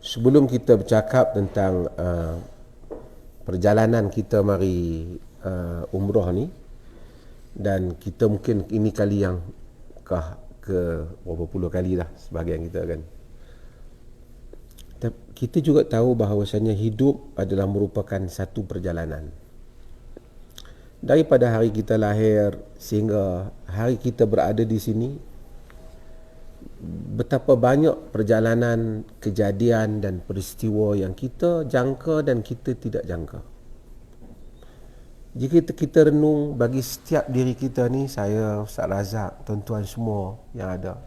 Sebelum kita bercakap tentang perjalanan kita mari umrah ni, dan kita mungkin ini kali yang ke berapa puluh kali dah sebahagian kita kan. Kita juga tahu bahawasanya hidup adalah merupakan satu perjalanan. Daripada hari kita lahir sehingga hari kita berada di sini, betapa banyak perjalanan, kejadian dan peristiwa yang kita jangka dan kita tidak jangka. Jika kita renung, bagi setiap diri kita ni, saya, Ustaz Razak, tuan-tuan semua yang ada,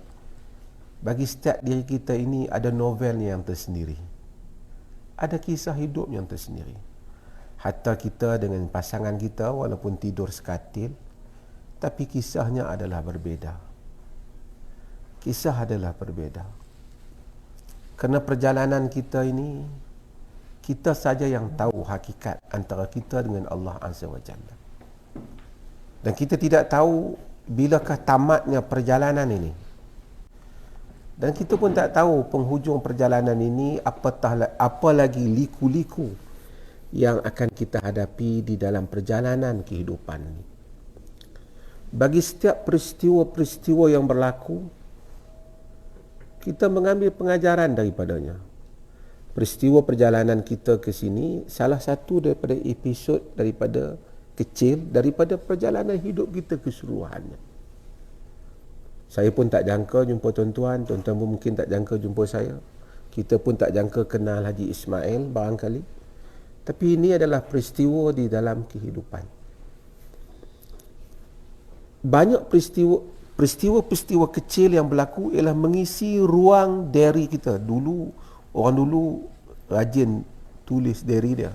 bagi setiap diri kita ini ada novelnya yang tersendiri, ada kisah hidup yang tersendiri. Hatta kita dengan pasangan kita, walaupun tidur sekatil, tapi kisahnya adalah berbeza. Kisah adalah berbeza. Kerana perjalanan kita ini, kita saja yang tahu hakikat antara kita dengan Allah Azza wa Jalla. Dan kita tidak tahu bilakah tamatnya perjalanan ini. Dan kita pun tak tahu penghujung perjalanan ini apa lagi liku-liku yang akan kita hadapi di dalam perjalanan kehidupan ini. Bagi setiap peristiwa-peristiwa yang berlaku, kita mengambil pengajaran daripadanya. Peristiwa perjalanan kita ke sini salah satu daripada episod daripada kecil daripada perjalanan hidup kita keseluruhannya. Saya pun tak jangka jumpa tuan-tuan, tuan-tuan pun mungkin tak jangka jumpa saya. Kita pun tak jangka kenal Haji Ismail barangkali. Tapi ini adalah peristiwa di dalam kehidupan. Banyak peristiwa kecil yang berlaku ialah mengisi ruang diary kita. Orang dulu rajin tulis diary dia.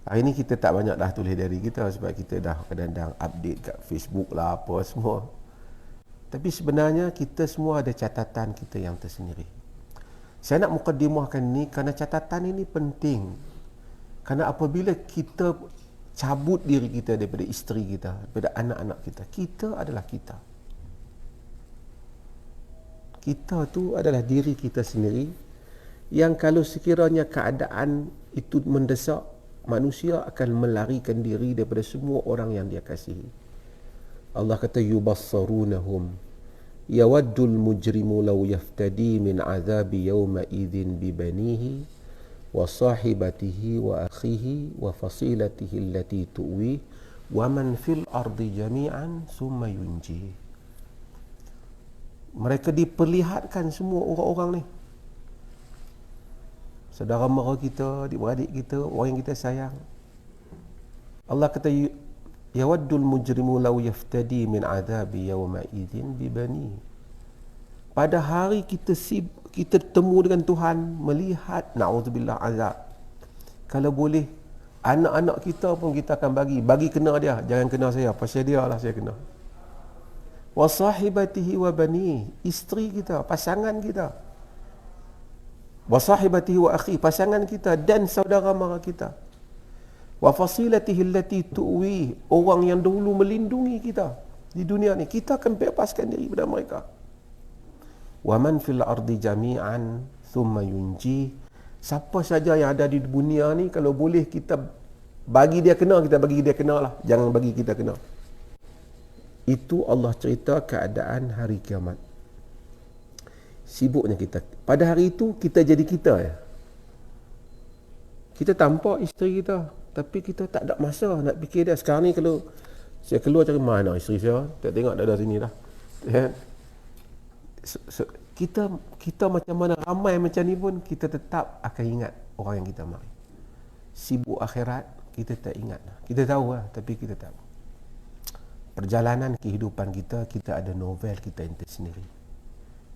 Hari ni kita tak banyak dah tulis diary kita sebab kita dah kadang-kadang update kat Facebook lah apa semua. Tapi sebenarnya kita semua ada catatan kita yang tersendiri. Saya nak mukadimahkan ni kerana catatan ini penting. Kerana apabila kita cabut diri kita daripada isteri kita, daripada anak-anak kita, kita adalah kita. Kita tu adalah diri kita sendiri yang kalau sekiranya keadaan itu mendesak, manusia akan melarikan diri daripada semua orang yang dia kasihi. Allah kata yubassarunahum yawaddul mujrimu law yaftadi min azabi yawma idzin bibanihi wa sahibatihi wa akhihi wa fasilatihi allati tuwi wa man fil ardi jami'an summa yunji. Mereka diperlihatkan semua orang-orang ni, saudara mara kita, adik-beradik kita, orang yang kita sayang. Allah kata yawaddul mujrimu law yaftadi min adabi yawma idzin bibani. Pada hari kita temu dengan Tuhan, melihat na'udzubillah azab, kalau boleh anak-anak kita pun kita akan bagi kena dia, jangan kena saya, pasal dia lah saya kena. Wa sahibatihi wa bani, isteri kita, pasangan kita. Wa sahibatihi wa akhi, pasangan kita dan saudara mara kita. Wa fasilatihi allati tuwi, orang yang dahulu melindungi kita di dunia ni, kita akan bebaskan diri daripada mereka. Wa man fil ardi jami'an thumma yunji, siapa saja yang ada di dunia ni kalau boleh kita bagi dia kena, kita bagi dia kena lah, jangan bagi kita kena. Itu Allah cerita keadaan hari kiamat. Sibuknya kita pada hari itu, kita jadi kita ya. Kita tampak isteri kita, tapi kita tak ada masa nak fikir dia. Sekarang ni kalau saya keluar cari mana isteri saya, tak tengok dah ada sini dah. Kita macam mana ramai macam ni pun kita tetap akan ingat orang yang kita mari. Sibuk akhirat kita tak ingat. Kita tahu lah, tapi kita tahu. Perjalanan kehidupan kita ada novel kita yang tersendiri.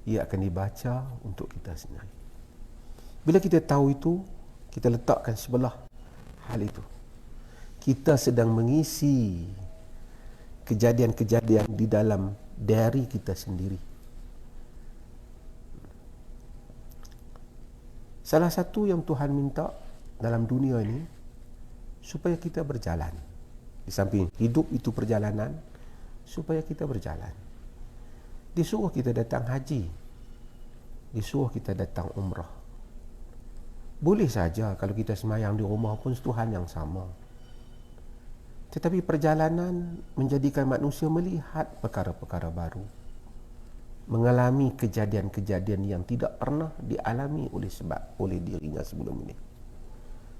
Ia akan dibaca untuk kita sendiri. Bila kita tahu itu, kita letakkan sebelah hal itu. Kita sedang mengisi kejadian-kejadian di dalam diary kita sendiri. Salah satu yang Tuhan minta dalam dunia ini supaya kita berjalan. Di samping hidup itu perjalanan, supaya kita berjalan. Disuruh kita datang haji, disuruh kita datang umrah. Boleh saja kalau kita semayang di rumah pun Tuhan yang sama. Tetapi perjalanan menjadikan manusia melihat perkara-perkara baru, mengalami kejadian-kejadian yang tidak pernah dialami oleh dirinya sebelum ini.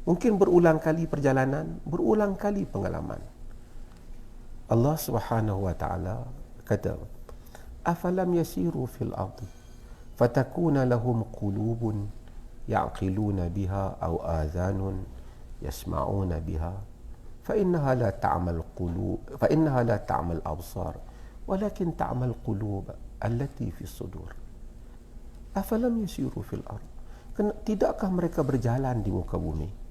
Mungkin berulang kali perjalanan, berulang kali pengalaman. Allah Subhanahu wa taala kata, "Afalam yasiru fil ardi fatakuna lahum qulubun ya'qiluna biha aw adhanun yasma'una biha fa innaha la ta'mal absar walakin ta'mal qulub allati fi sudur." Afalam yasiru fil ard, tidakkah mereka berjalan di muka bumi?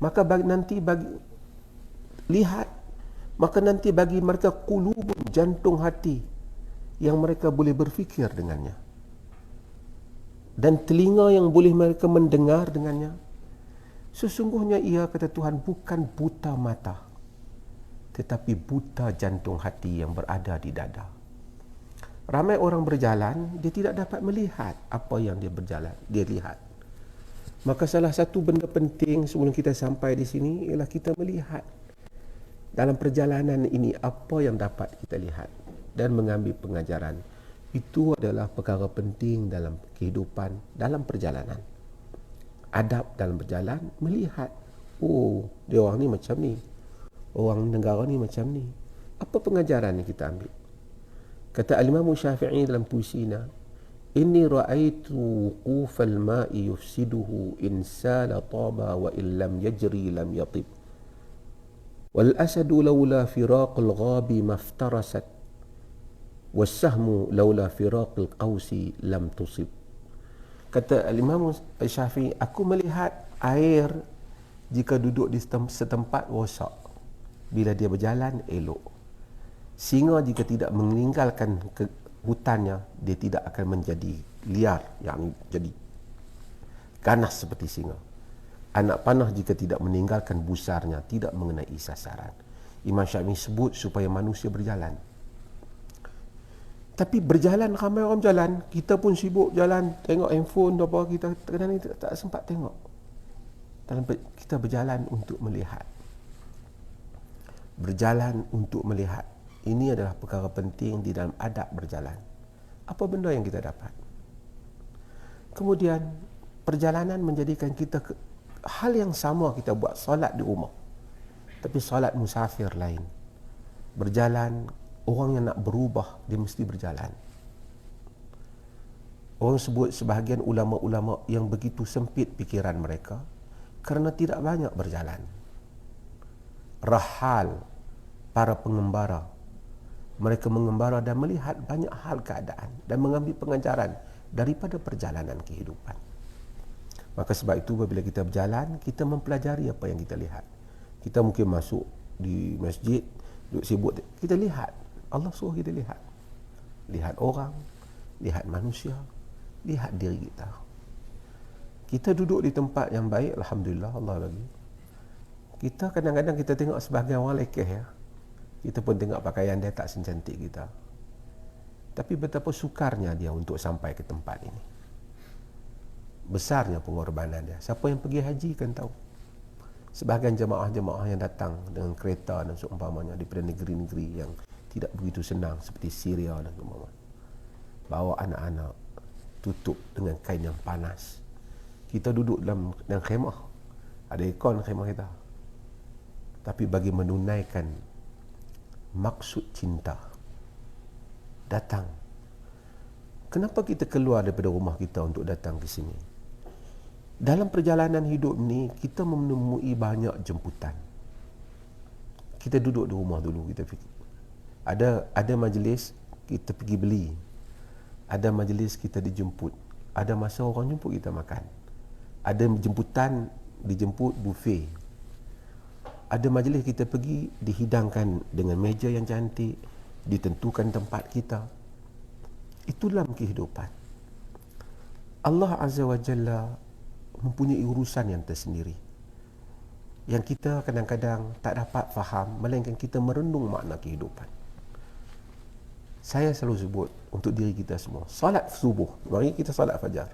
Maka nanti bagi mereka qulubun, jantung hati yang mereka boleh berfikir dengannya, dan telinga yang boleh mereka mendengar dengannya. Sesungguhnya ia, kata Tuhan, bukan buta mata, tetapi buta jantung hati yang berada di dada. Ramai orang berjalan, dia tidak dapat melihat apa yang dia lihat. Maka salah satu benda penting sebelum kita sampai di sini ialah kita melihat dalam perjalanan ini apa yang dapat kita lihat dan mengambil pengajaran. Itu adalah perkara penting dalam kehidupan, dalam perjalanan. Adab dalam berjalan, melihat, oh, dia orang ni macam ni, orang negara ni macam ni. Apa pengajaran yang kita ambil? Kata Al-Imam Syafi'i dalam puisinya, "Inni ra'aitu wuqufal ma'i yufsiduhu in sala taba wa in lam yajri lam yatib. Wal asadu lawla firaqul ghabi maftarasat was-sahmu lawla firaqil qausi lam tusib." Kata Al-Imam Syafi'i, aku melihat air jika duduk di setempat rosak, bila dia berjalan elok. Singa jika tidak meninggalkan hutannya, dia tidak akan menjadi liar, yang jadi ganas seperti singa. Anak panah jika tidak meninggalkan busarnya, tidak mengenai sasaran. Imam Syafi'i sebut supaya manusia berjalan. Tapi berjalan, ramai orang jalan, kita pun sibuk jalan, tengok handphone apa, kita kadang-kadang tak sempat tengok. Kita berjalan untuk melihat. Berjalan untuk melihat. Ini adalah perkara penting di dalam adab berjalan. Apa benda yang kita dapat? Kemudian, perjalanan menjadikan kita hal yang sama kita buat solat di rumah, tapi solat musafir lain. Berjalan, orang yang nak berubah, dia mesti berjalan. Orang sebut sebahagian ulama-ulama yang begitu sempit pikiran mereka kerana tidak banyak berjalan. Rahal, para pengembara, mereka mengembara dan melihat banyak hal keadaan dan mengambil pengajaran daripada perjalanan kehidupan. Maka sebab itu apabila kita berjalan, kita mempelajari apa yang kita lihat. Kita mungkin masuk di masjid, duduk sibuk, kita lihat. Allah suruh kita lihat. Lihat orang, lihat manusia, lihat diri kita. Kita duduk di tempat yang baik, alhamdulillah, Allah bagi. Kita kadang-kadang kita tengok sebahagian orang lekeh ya. Kita pun tengok pakaian dia tak secantik kita. Tapi betapa sukarnya dia untuk sampai ke tempat ini. Besarnya pengorbanan dia. Siapa yang pergi haji kan tahu. Sebahagian jemaah-jemaah yang datang dengan kereta dan seumpamanya daripada negeri-negeri yang tidak begitu senang seperti Syria dan seumpamanya, bawa anak-anak, tutup dengan kain yang panas. Kita duduk dalam khemah. Ada aircon khemah kita. Tapi bagi menunaikan maksud cinta, datang. Kenapa kita keluar daripada rumah kita untuk datang ke sini? Dalam perjalanan hidup ni, kita menemui banyak jemputan. Kita duduk di rumah dulu, kita fikir. Ada majlis, kita pergi beli. Ada majlis, kita dijemput. Ada masa orang jemput, kita makan. Ada jemputan, dijemput buffet. Ada majlis kita pergi, dihidangkan dengan meja yang cantik, ditentukan tempat kita. Itulah kehidupan. Allah Azza wa Jalla mempunyai urusan yang tersendiri, yang kita kadang-kadang tak dapat faham, melainkan kita merenung makna kehidupan. Saya selalu sebut untuk diri kita semua, salat subuh, mari kita salat fajar.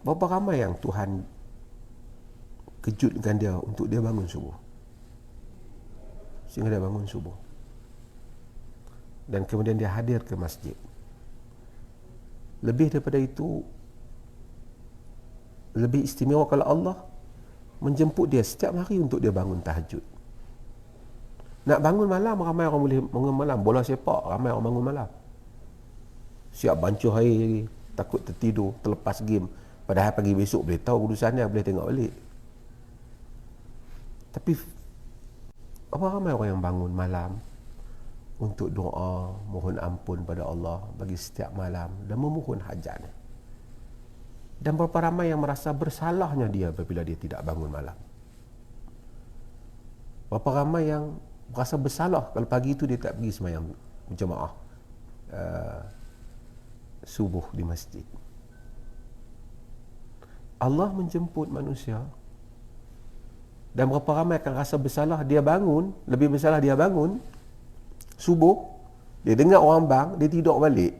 Berapa ramai yang Tuhan kejutkan dia untuk dia bangun subuh, sehingga dia bangun subuh dan kemudian dia hadir ke masjid. Lebih daripada itu, lebih istimewa kalau Allah menjemput dia setiap hari untuk dia bangun tahajud. Nak bangun malam, ramai orang boleh bangun malam. Bola sepak, ramai orang bangun malam. Siap bancuh hari, takut tertidur, terlepas game. Padahal pagi besok boleh tahu urusan dia, boleh tengok balik. Tapi apa ramai orang yang bangun malam untuk doa, mohon ampun pada Allah bagi setiap malam dan memohon hajatnya. Dan berapa ramai yang merasa bersalahnya dia apabila dia tidak bangun malam. Berapa ramai yang merasa bersalah kalau pagi itu dia tak pergi sembahyang berjemaah subuh di masjid. Allah menjemput manusia, dan berapa ramai akan rasa bersalah dia bangun, lebih bersalah dia bangun subuh, dia dengar orang bang, dia tidur balik,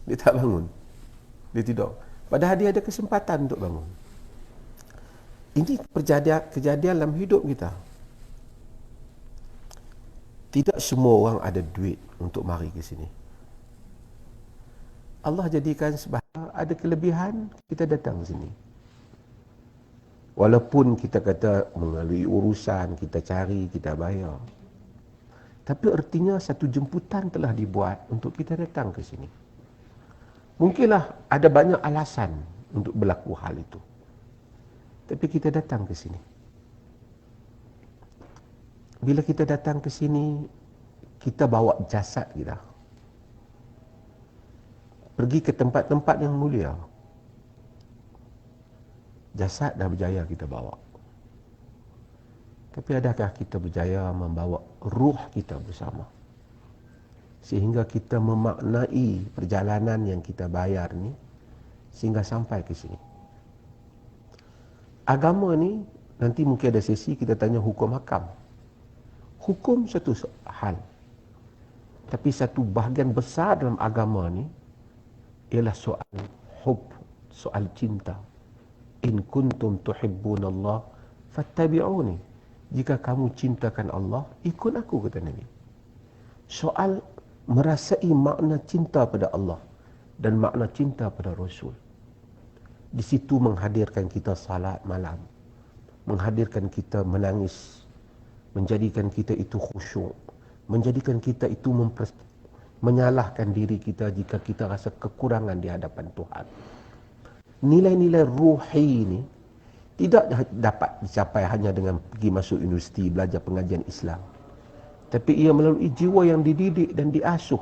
dia tak bangun, dia tidur, padahal dia ada kesempatan untuk bangun. Ini kejadian dalam hidup kita. Tidak semua orang ada duit untuk mari ke sini. Allah jadikan sebahagian ada kelebihan, kita datang ke sini. Walaupun kita kata melalui urusan, kita cari, kita bayar. Tapi artinya satu jemputan telah dibuat untuk kita datang ke sini. Mungkinlah ada banyak alasan untuk berlaku hal itu. Tapi kita datang ke sini. Bila kita datang ke sini, kita bawa jasad kita. Pergi ke tempat-tempat yang mulia. Jasad dah berjaya kita bawa. Tapi adakah kita berjaya membawa ruh kita bersama? Sehingga kita memaknai perjalanan yang kita bayar ni sehingga sampai ke sini. Agama ni, nanti mungkin ada sesi kita tanya hukum hakam. Hukum satu hal. Tapi satu bahagian besar dalam agama ni ialah soal hub, soal cinta. In kuntum tuhibbunallah fattabi'uni. Jika kamu cintakan Allah, ikut aku, kata Nabi. Soal merasai makna cinta pada Allah dan makna cinta pada Rasul. Di situ menghadirkan kita salat malam, menghadirkan kita menangis, menjadikan kita itu khusyuk, menjadikan kita itu menyalahkan diri kita jika kita rasa kekurangan di hadapan Tuhan. Nilai-nilai ruhi ini tidak dapat dicapai hanya dengan pergi masuk universiti, belajar pengajian Islam. Tapi ia melalui jiwa yang dididik dan diasuh,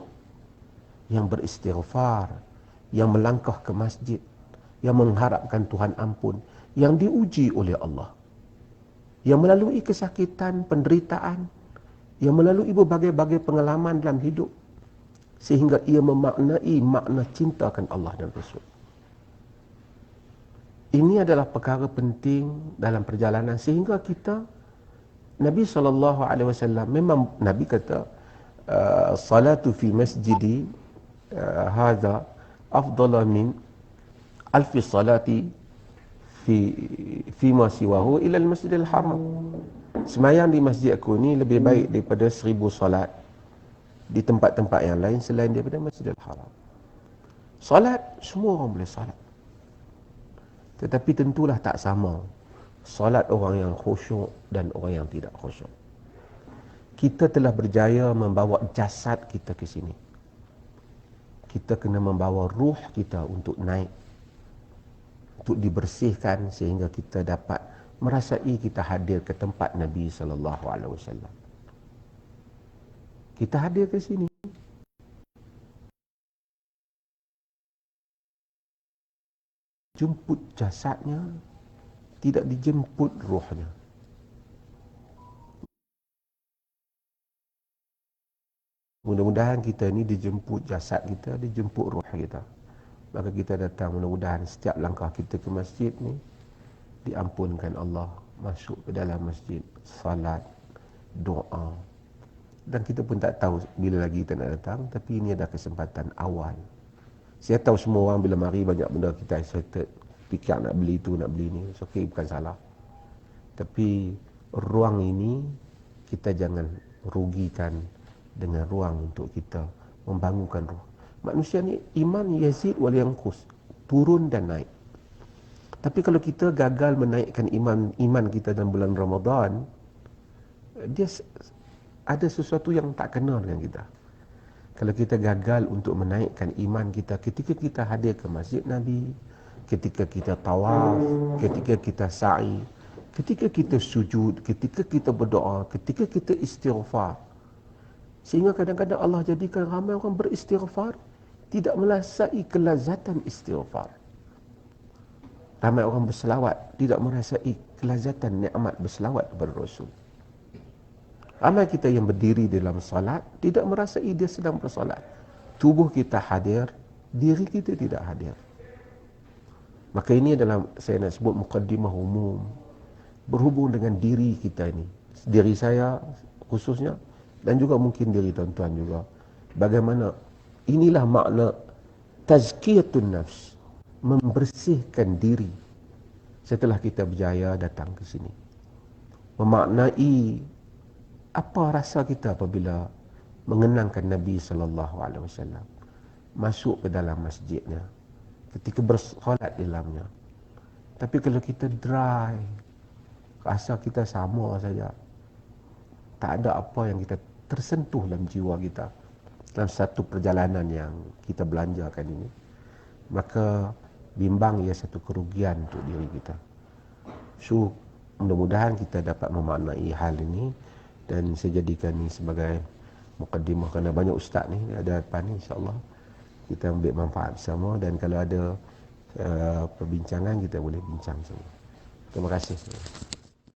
yang beristighfar, yang melangkah ke masjid, yang mengharapkan Tuhan ampun, yang diuji oleh Allah, yang melalui kesakitan, penderitaan, yang melalui berbagai-bagai pengalaman dalam hidup, sehingga ia memaknai makna cintakan Allah dan Rasul. Ini adalah perkara penting dalam perjalanan, sehingga kita, Nabi SAW, memang Nabi kata, salatu fi masjidi hadha afdala min alfi salati fi ma siwahu ila al-masjidil haram. Semayang di masjid aku ni lebih baik daripada 1000 salat di tempat-tempat yang lain selain daripada Masjidil Haram. Salat, semua orang boleh salat. Tetapi tentulah tak sama salat orang yang khusyuk dan orang yang tidak khusyuk. Kita telah berjaya membawa jasad kita ke sini. Kita kena membawa ruh kita untuk naik, untuk dibersihkan sehingga kita dapat merasai kita hadir ke tempat Nabi SAW. Kita hadir ke sini. Jemput jasadnya, tidak dijemput ruhnya. Mudah-mudahan kita ni dijemput jasad kita, dijemput ruh kita. Maka kita datang, mudah-mudahan setiap langkah kita ke masjid ni diampunkan Allah, masuk ke dalam masjid, salat, doa. Dan kita pun tak tahu bila lagi kita nak datang, tapi ini adalah kesempatan awal Saya tahu semua orang bila mari banyak benda kita excited, fikir nak beli tu, nak beli ni. So, okay, bukan salah. Tapi ruang ini kita jangan rugikan dengan ruang untuk kita membangunkan ruh. Manusia ni iman yazid wal yanqus, turun dan naik. Tapi kalau kita gagal menaikkan iman kita dalam bulan Ramadan, dia ada sesuatu yang tak kena dengan kita. Kalau kita gagal untuk menaikkan iman kita ketika kita hadir ke masjid Nabi, ketika kita tawaf, ketika kita sa'i, ketika kita sujud, ketika kita berdoa, ketika kita istighfar. Sehingga kadang-kadang Allah jadikan ramai orang beristighfar tidak merasai kelazatan istighfar. Ramai orang berselawat tidak merasai kelazatan nikmat berselawat kepada Rasul. Ramai kita yang berdiri dalam salat tidak merasai dia sedang bersalat. Tubuh kita hadir, diri kita tidak hadir. Maka ini adalah saya nak sebut muqaddimah umum berhubung dengan diri kita ini. Diri saya khususnya dan juga mungkin diri tuan-tuan juga. Bagaimana inilah makna tazkiyatun nafs, membersihkan diri setelah kita berjaya datang ke sini. Memaknai apa rasa kita apabila mengenangkan Nabi SAW masuk ke dalam masjidnya, ketika bersolat di dalamnya. Tapi kalau kita dry, rasa kita sama saja, tak ada apa yang kita tersentuh dalam jiwa kita dalam satu perjalanan yang kita belanjakan ini, maka bimbang ia satu kerugian untuk diri kita. So mudah-mudahan kita dapat memaknai hal ini, dan saya jadikan ini sebagai mukaddimah kerana banyak ustaz ni ada depan ni, insya-Allah kita ambil manfaat bersama, dan kalau ada perbincangan kita boleh bincang semua. Terima kasih.